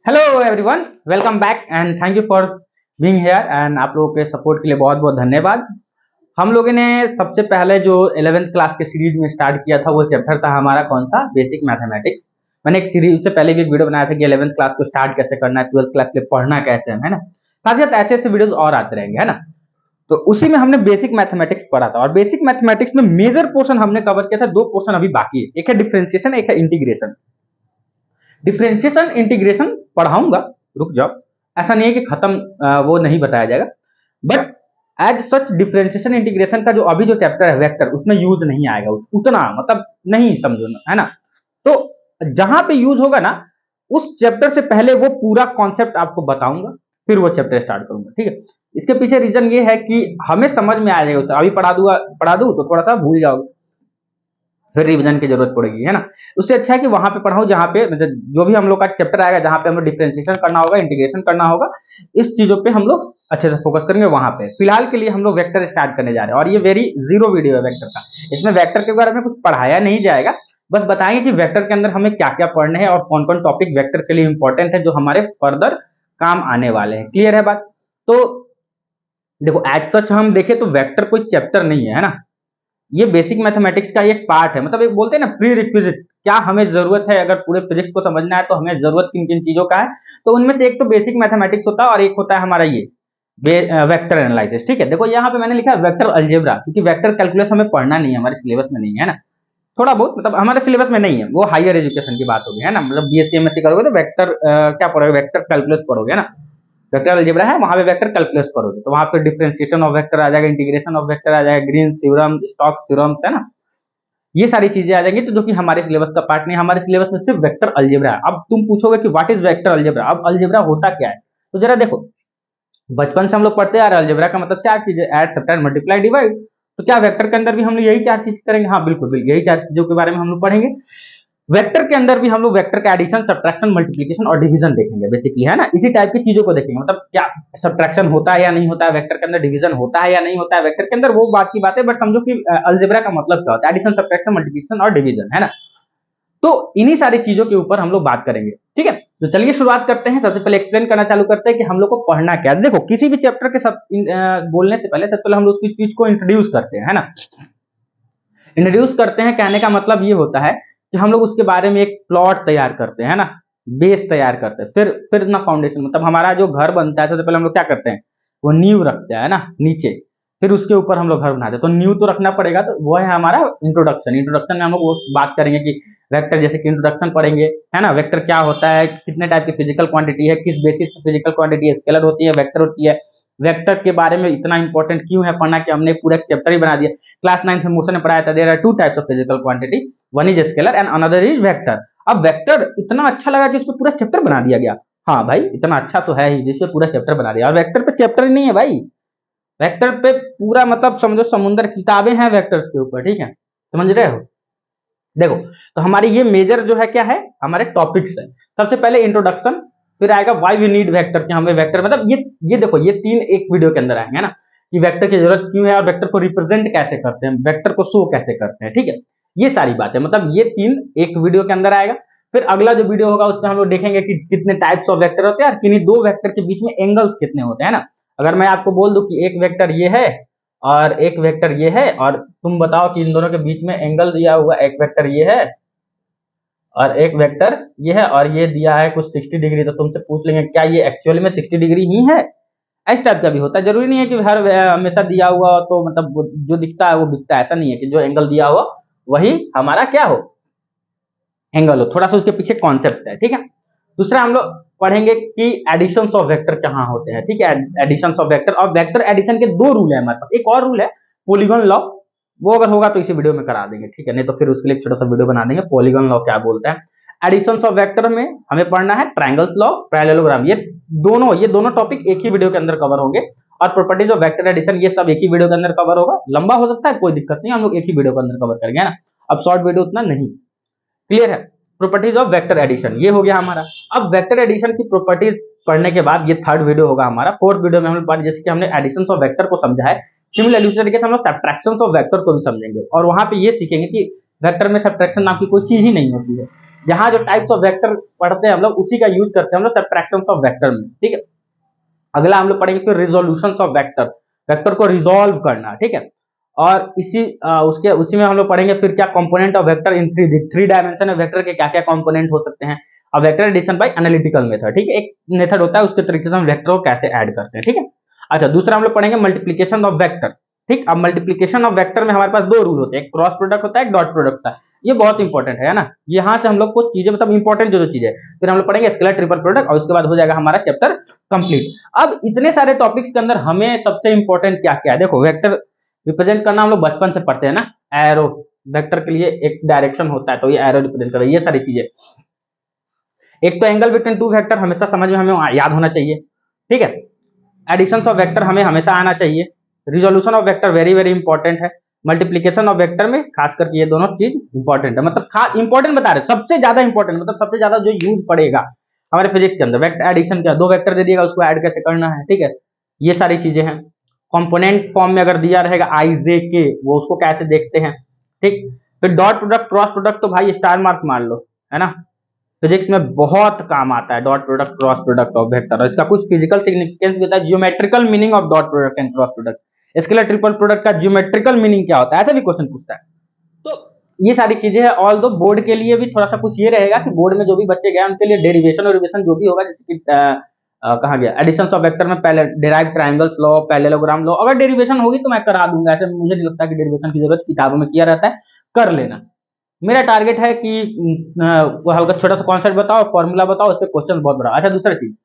Hello everyone, welcome back and thank you for being here. And आप लोगों के support के लिए बहुत बहुत धन्यवाद। हम लोगों ने सबसे पहले जो 11th क्लास के सीरीज में स्टार्ट किया था वो चैप्टर था हमारा कौन सा, बेसिक मैथमेटिक्स। मैंने एक सीरीज से पहले भी एक वीडियो बनाया था कि 11th क्लास को स्टार्ट कैसे करना है, 12th क्लास के लिए पढ़ना कैसे है ना। साथ ही साथ ऐसे ऐसे वीडियोज और आते रहेंगे, है ना। तो उसी में हमने बेसिक मैथमेटिक्स पढ़ा था और बेसिक मैथमेटिक्स में मेजर पोर्शन हमने कवर किया था। दो पोर्शन अभी बाकी है, एक है डिफरेंशिएशन, एक है इंटीग्रेशन। डिफरेंशिएशन इंटीग्रेशन पढ़ाऊंगा, रुक जाओ। ऐसा नहीं है कि खत्म वो नहीं बताया जाएगा, but as such differentiation integration का जो अभी जो चैप्टर है वेक्टर, उसमें यूज नहीं आएगा उतना, मतलब नहीं समझो है ना। तो जहां पे यूज होगा ना, उस चैप्टर से पहले वो पूरा कॉन्सेप्ट आपको बताऊंगा, फिर वो चैप्टर स्टार्ट करूंगा, ठीक है। इसके पीछे रीजन ये है कि हमें समझ में आ जाएगा, अभी पढ़ा दूं तो थोड़ा सा भूल जाओगे, फिर रिवीजन की जरूरत पड़ेगी, है ना। उससे अच्छा है कि वहां पे पढ़ाऊं जहां पे मतलब जो भी हम लोग का चैप्टर आएगा, जहां पे हमें डिफरेंशिएशन करना होगा, इंटीग्रेशन करना होगा, इस चीजों पे हम लोग अच्छे से फोकस करेंगे वहां पे। फिलहाल के लिए हम लोग वेक्टर स्टार्ट करने जा रहे हैं और ये वेरी जीरो वीडियो है वेक्टर का। इसमें वेक्टर के बारे में कुछ पढ़ाया नहीं जाएगा, बस बताएंगे कि वेक्टर के अंदर हमें क्या क्या पढ़ने हैं और कौन कौन टॉपिक वेक्टर के लिए इंपॉर्टेंट है, जो हमारे फर्दर काम आने वाले हैं। क्लियर है बात। तो देखो, एज सच हम देखें तो वेक्टर कोई चैप्टर नहीं है ना, ये बेसिक मैथमेटिक्स का एक पार्ट है। मतलब एक बोलते हैं ना प्री रिक्विजिट, क्या हमें जरूरत है अगर पूरे फिजिक्स को समझना है तो हमें जरूरत किन किन चीजों का है। तो उनमें से एक तो बेसिक मैथमेटिक्स होता है और एक होता है हमारा ये वेक्टर एनालिसिस। ठीक है, देखो यहाँ पे मैंने लिखा है वेक्टर अलजेब्रा, क्योंकि वेक्टर कैलकुलस हमें पढ़ना नहीं है, हमारे सिलेबस में नहीं है ना। थोड़ा बहुत मतलब हमारे सिलेबस में नहीं है, वो हायर एजुकेशन की बात होगी, है ना। मतलब बीएससी एमएससी करोगे तो वेक्टर क्या पढ़ोगे, वेक्टर कैलकुलस पढ़ोगे, है ना। वेक्टर अलजेब्रा है, वहां पे वेक्टर कैलकुलस पढ़ोगे तो वहां पे डिफरेंशिएशन ऑफ वेक्टर आ जाएगा, इंटीग्रेशन ऑफ वेक्टर आ जाएगा, ग्रीन थ्योरम, स्टोक्स थ्योरम, है ना। ये सारी चीजें आ जाएंगी, तो जो कि हमारे सिलेबस का पार्ट नहीं, हमारे सिलेबस में सिर्फ वेक्टर अलजेब्रा है। अब तुम पूछोगे कि व्हाट इज वेक्टर अलजेब्रा, अब अलजेब्रा होता क्या है। तो जरा देखो, बचपन से हम लोग पढ़ते आ रहे हैं अलजेब्रा का मतलब चार चीजें, ऐड सब्ट्रैक्ट मल्टीप्लाई डिवाइड। तो क्या वेक्टर के अंदर भी हम लोग यही चार चीज करेंगे? हाँ बिल्कुल बिल्कुल, यही चार चीजों के बारे में हम लोग पढ़ेंगे। वेक्टर के अंदर भी हम लोग वेक्टर का एडिशन, सब्ट्रैक्शन, मल्टीप्लिकेशन और डिवीजन देखेंगे बेसिकली, है ना। इसी टाइप की चीजों को देखेंगे, मतलब क्या सब्ट्रैक्शन होता है या नहीं होता है वेक्टर के अंदर, डिवीजन होता है या नहीं होता है वेक्टर के अंदर, वो बात की बात है। बट समझो कि अलजेब्रा का मतलब क्या होता है, एडिशन, सब्ट्रैक्शन, मल्टीप्लिकेशन और डिवीजन, है ना। तो इन्हीं सारी चीजों के ऊपर हम लोग बात करेंगे, ठीक है। तो चलिए शुरुआत करते हैं। सबसे पहले एक्सप्लेन करना चालू करते हैं कि हम लोग को पढ़ना क्या है। देखो, किसी भी चैप्टर के सब बोलने से पहले सबसे पहले हम लोग उस चीज को इंट्रोड्यूस करते हैं, है ना। इंट्रोड्यूस करते हैं कहने का मतलब ये होता है कि हम लोग उसके बारे में एक प्लॉट तैयार करते हैं, है ना, बेस तैयार करते हैं। फिर ना फाउंडेशन, मतलब हमारा जो घर बनता है सबसे पहले हम लोग क्या करते हैं, वो नींव रखते हैं, है ना, नीचे। फिर उसके ऊपर हम लोग घर बनाते हैं, तो नींव तो रखना पड़ेगा, तो वो है हमारा इंट्रोडक्शन। इंट्रोडक्शन में हम लोग वो बात करेंगे कि वेक्टर, जैसे कि इंट्रोडक्शन पढ़ेंगे, है ना, वेक्टर क्या होता है, कितने टाइप की फिजिकल क्वांटिटी है, किस बेसिस पे फिजिकल क्वांटिटी है, स्केलर होती है, वेक्टर होती है। वेक्टर के बारे में इतना इंपॉर्टेंट क्यों है पढ़ना कि हमने पूरा चैप्टर ही बना दिया। क्लास 9 में मोशन में पढ़ाया था, there are two types of physical quantity, one is scalar and another is vector. अब वेक्टर इतना अच्छा लगा कि उसमें पूरा चैप्टर बना दिया गया। हाँ भाई, इतना अच्छा तो है ही जिसमें पूरा चैप्टर बना दिया। और वेक्टर पे चैप्टर ही नहीं है भाई, वेक्टर पे पूरा मतलब समझो समुद्र, किताबें हैं वेक्टर्स के ऊपर, ठीक है, समझ रहे हो। देखो, तो हमारी ये मेजर जो है क्या है, हमारे टॉपिक्स है। सबसे पहले इंट्रोडक्शन, फिर आएगा व्हाई वी नीड वेक्टर, कि हमें वेक्टर मतलब ये देखो, ये तीन एक वीडियो के अंदर आएंगे ना, कि वेक्टर की जरूरत क्यों है और वेक्टर को रिप्रेजेंट कैसे करते हैं, वेक्टर को शो कैसे करते हैं, ठीक है। ये सारी बातें मतलब ये तीन एक वीडियो के अंदर आएगा। फिर अगला जो वीडियो होगा उसमें हम लोग देखेंगे कि कितने टाइप्स ऑफ वेक्टर होते हैं और किन्हीं दो वेक्टर के बीच में एंगल्स कितने होते हैं ना। अगर मैं आपको बोल दूं कि एक वेक्टर ये है और एक वेक्टर ये है, और तुम बताओ कि इन दोनों के बीच में एंगल दिया हुआ, एक वेक्टर ये है और एक वेक्टर ये है और ये दिया है कुछ 60 डिग्री, तो तुमसे पूछ लेंगे क्या ये एक्चुअली में 60 डिग्री ही है। इस टाइप का भी होता है, जरूरी नहीं है कि हर हमेशा दिया हुआ हो तो मतलब जो दिखता है वो दिखता है, ऐसा नहीं है कि जो एंगल दिया हुआ वही हमारा क्या हो, एंगल हो। थोड़ा सा उसके पीछे कॉन्सेप्ट है, ठीक है। दूसरा हम लोग पढ़ेंगे कि एडिशंस ऑफ वेक्टर कहाँ होते हैं, ठीक है। एडिशंस ऑफ वेक्टर और वेक्टर एडिशन के दो रूल है हमारे पास, एक और रूल है पॉलीगॉन लॉ, वो अगर होगा तो इसी वीडियो में करा देंगे, ठीक है, नहीं तो फिर उसके लिए छोटा सा वीडियो बना देंगे, पॉलीगॉन लॉ क्या बोलता है। एडिशंस ऑफ वेक्टर में हमें पढ़ना है ट्रायंगल्स लॉ, पैरेललोग्राम, ये दोनों टॉपिक एक ही वीडियो के अंदर कवर होंगे। और प्रॉपर्टीज ऑफ वेक्टर एडिशन, ये सब एक ही वीडियो के अंदर कवर होगा। लंबा हो सकता है, कोई दिक्कत नहीं, हम लोग एक ही वीडियो के अंदर कवर करेंगे, है ना। अब शॉर्ट वीडियो उतना नहीं, क्लियर है। प्रॉपर्टीज ऑफ वेक्टर एडिशन ये हो गया हमारा। अब वेक्टर एडिशन की प्रॉपर्टीज पढ़ने के बाद ये थर्ड वीडियो होगा हमारा। फोर्थ वीडियो में हम लोग जैसे कि हमने एडिशन ऑफ वेक्टर को समझा है, सिमिलरली उसी तरीके से हम लोग सब्ट्रैक्शन ऑफ वेक्टर को भी समझेंगे और वहां पे ये सीखेंगे कि वेक्टर में सब्ट्रैक्शन नाम की कोई चीज ही नहीं होती है। जहाँ जो टाइप्स ऑफ वेक्टर पढ़ते हैं हम लोग उसी का यूज करते हैं हम लोग सबट्रैक्शंस ऑफ वेक्टर में, ठीक है। अगला हम लोग पढ़ेंगे फिर रिजोल्यूशंस ऑफ वेक्टर, वेक्टर को रिजोल्व करना, ठीक है। और उसके उसी में हम लोग पढ़ेंगे फिर क्या component of vector in three dimension में वेक्टर के क्या क्या कंपोनेंट हो सकते हैं, और vector addition by analytical method, ठीक है। एक मेथड होता है उसके तरीके से हम वेक्टर को कैसे ऐड करते हैं, ठीक है। अच्छा, दूसरा हम लोग पढ़ेंगे मल्टीप्लीकेशन ऑफ वेक्टर, ठीक। अब मल्टीप्लीकेशन ऑफ वेक्टर में हमारे पास दो रूल होते हैं, एक क्रॉस प्रोडक्ट होता है, एक डॉट प्रोडक्ट होता है। ये बहुत इंपॉर्टेंट है ना, यहाँ से हम लोग कुछ चीजें मतलब इंपॉर्टेंट जो चीजें फिर हम लोग पढ़ेंगे स्केलर ट्रिपल प्रोडक्ट, और उसके बाद हो जाएगा हमारा चैप्टर कंप्लीट। अब इतने सारे टॉपिक्स के अंदर हमें सबसे इंपॉर्टेंट क्या क्या है, देखो वेक्टर रिप्रेजेंट करना हम लोग बचपन से पढ़ते हैं ना, एरो वेक्टर के लिए एक डायरेक्शन होता है तो ये एरो रिप्रेजेंट कर रहा है, ये सारी चीजें। एक तो एंगल बिटवीन टू वेक्टर हमेशा समझ में हमें याद होना चाहिए, ठीक है। एडिशन ऑफ वेक्टर हमें हमेशा आना चाहिए, resolution of vector very very important है, मल्टीप्लीकेशन ऑफ वेक्टर में खास करके ये दोनों चीज इंपॉर्टेंट है, मतलब इंपॉर्टेंट बता रहे सबसे ज्यादा इंपॉर्टेंट, मतलब सबसे ज्यादा जो यूज पड़ेगा हमारे फिजिक्स के अंदर। वेक्टर एडिशन क्या, दो वेक्टर दे दिएगा उसको ऐड कैसे करना है, ठीक है, ये सारी चीजें हैं। कंपोनेंट फॉर्म में अगर दिया रहेगा आई जे के, वो उसको कैसे देखते हैं, ठीक। फिर डॉट प्रोडक्ट क्रॉस प्रोडक्ट तो भाई स्टार मार्क मान लो, है ना, फिजिक्स में बहुत काम आता है dot product cross product of vector, और इसका कुछ फिजिकल सिग्निफिकेंस भी होता है, geometrical meaning of dot product and cross product. Scalar triple product का जियोमेट्रिकल मीनिंग क्या होता है, ऐसा भी क्वेश्चन पूछता है। तो ये सारी चीजें हैं, ऑल दो बोर्ड के लिए भी थोड़ा सा कुछ ये रहेगा कि बोर्ड में जो भी बच्चे गए उनके लिए डेरिवेशन और रिविजन जो भी होगा, जैसे कि कहाँ गया एडिशन ऑफ वेक्टर में पहले derive triangles law, parallelogram law, अगर डेरिवेशन होगी तो मैं करा दूंगा, ऐसे मुझे नहीं लगता कि डेरिवेशन की जरूरत किताबों में किया रहता है, कर लेना। मेरा टारगेट है कि हल्का छोटा सा कॉन्सेप्ट बताओ, फॉर्मूला बताओ, उस पर क्वेश्चन बहुत बड़ा। अच्छा, दूसरा चीज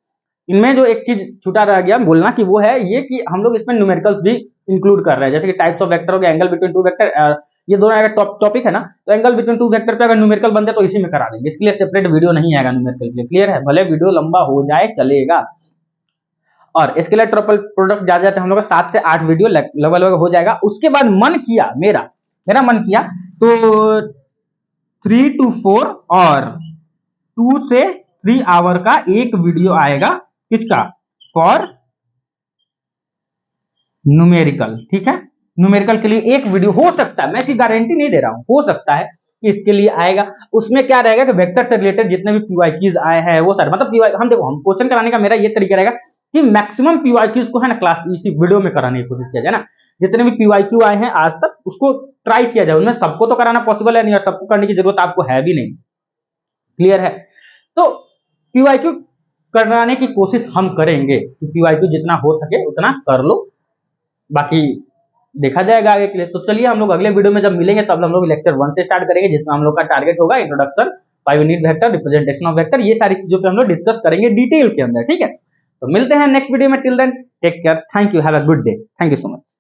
इनमें जो एक चीज छूटा रह गया बोलना कि वो है ये कि हम लोग इसमें न्यूमेरिकल्स भी इंक्लूड कर रहे हैं, जैसे कि टाइप्स ऑफ वेक्टर हो गया, एंगल बिटवीन टू वेक्टर, ये दोनों अगर टॉपिक है ना, तो एंगल बिटवीन टू वेक्टर पे अगर न्यूमेरिकल बन जाए तो इसी में करा देंगे, इसके लिए सेपरेट वीडियो नहीं आएगा न्यूमेरिकल के लिए, क्लियर है, भले वीडियो लंबा हो जाए चलेगा। और स्केलर ट्रिपल प्रोडक्ट जा जाते हम लोग 7 से 8 वीडियो लगभग हो जाएगा। उसके बाद मन किया मेरा मन किया तो 3 to 4 और 2 से 3 आवर का एक वीडियो आएगा, किसका, फॉर न्यूमेरिकल, ठीक है। न्यूमेरिकल के लिए एक वीडियो हो सकता है, मैं इसकी गारंटी नहीं दे रहा हूं, हो सकता है कि इसके लिए आएगा। उसमें क्या रहेगा कि वेक्टर से रिलेटेड जितने भी पीवाईक्यूज आए हैं वो सारे, मतलब हम देखो, हम क्वेश्चन कराने का मेरा ये तरीका रहेगा कि मैक्सिमम पीवाईक्यूज को है ना क्लास इसी वीडियो में कराने की कोशिश किया जाए ना, जितने भी पीवाईक्यू आए हैं आज तक उसको ट्राई किया जाए, उनमें सबको तो कराना पॉसिबल है नहीं, और सबको करने की जरूरत आपको है भी नहीं, क्लियर है। तो पीवाईक्यू कराने की कोशिश हम करेंगे कि पीवाईक्यू जितना हो सके उतना कर लो, बाकी देखा जाएगा आगे के लिए। तो चलिए हम लोग अगले वीडियो में जब मिलेंगे तब हम लोग लेक्चर 1 से स्टार्ट करेंगे, जिसमें हम लोग का टारगेट होगा introduction, 5 unit vector, representation of vector, ये सारी चीजों पे हम लोग डिस्कस करेंगे डिटेल के अंदर, ठीक है। तो मिलते हैं नेक्स्ट वीडियो में, till then take care, thank you, have a good day, thank you so much.